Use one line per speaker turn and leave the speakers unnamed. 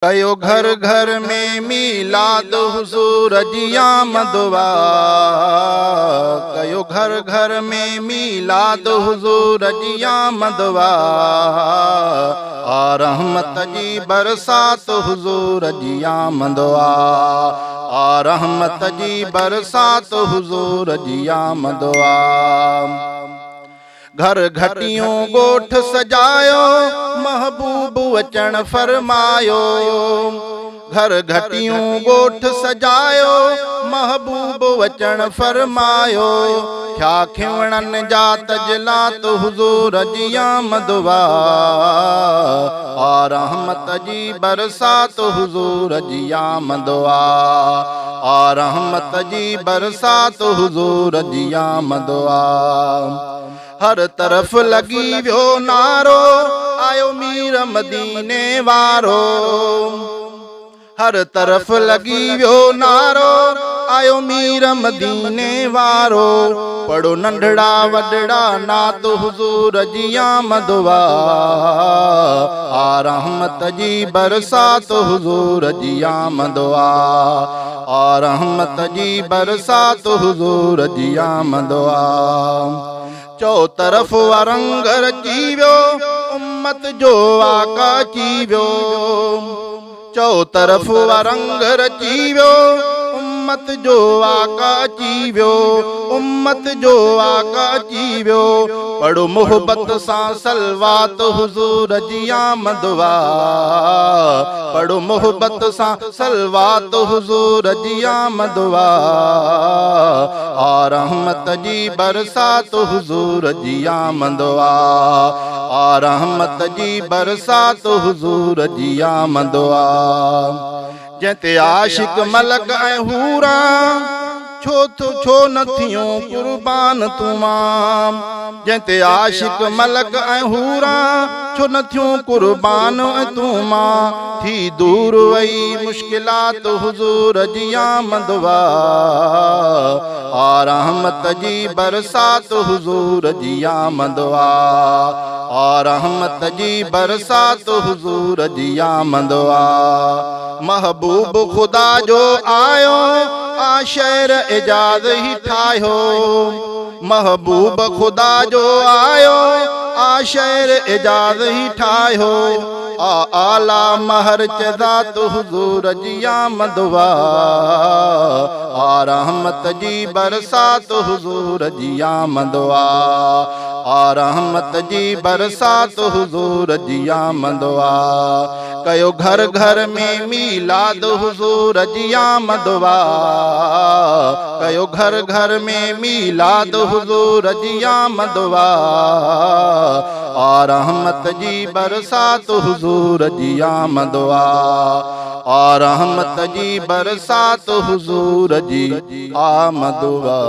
कयो घर घर में मीलाद हुजूर जी आमदवा। कयो घर घर में मीलाद हुजूर जी आमदवा। आ रहमत जी बरसात हुजूर जी आमदवा। आ रहमत जी बरसात हुजूर जी आमदवा। घर घटियों गोठ सजायो महबूब वचन फरमायो। घर घटियों गोठ सजायो महबूब वचन फरमायो। क्या खिवणन जा तजलात हुजूर जी आमदवा। आ रहमत जी बरसात हुजूर जी आमदवा। आ रहमत जी बरसात हुजूर जी आमदवा। हर तरफ लगी व्यो नारो आयो मीर मदीने वारो। हर तरफ लगी व्यो नारो आयो मीर मदीने वारो। पढ़ो नंढड़ा वडड़ा नात हुजूर जी आमदवा। आ रहमत जी बरसात हुजूर जी आमदवा। आ रहमत जी बरसात हुजूर जी आमदवा। चौ तरफ रंग रची व्यो उम्मत जो आका ची व्यो। चौ तरफ रंग रची व्यो उम्मत जो आका ची व्यो। उम्मत जो आका ची व्यो। पढ़ो मोहब्बत सां सलवात हुजूर जी आमदवा। पढ़ो मोहब्बत सां सलवात हुजूर जी आमदवा। आ रहमत जी बरसात हुजूर जी आमदवा। आ रहमत जी बरसात हुजूर जी आमदवा। जंहिंते आशिक मलक ऐं हूरा छो न थियूं कुर्बान तुमाम। जंहिंते आशिक मलक ऐं हूरा छो न थियूं कुर्बान तुमा। थी दूर वई मुश्किलात हुजूर जी आमदवा। आ रहमत जी बरसात हुजूर जी आमदवा। आ रहमत जी बरसात हुजूर जी आमदवा। महबूब खुदा जो आयो आ शहर एजाज ही ठायो। महबूब खुदा जो आयो आ शहर एजाज ही ठायो। आ आला महर चज़ात हुजूर जी आमदवा। आ रहमत जी बरसात हुजूर जी आमदवा। आ रहमत जी बरसात हुजूर जी आमदवा। कयो घर घर में मीलाद हुजूर जी आमदवा। कयो घर घर में मीलाद हुजूर जी आमदवा। आ रहमत जी बरसात हुजूर जी आमदवा। आ रहमत जी बरसात हुजूर जी आमदवा।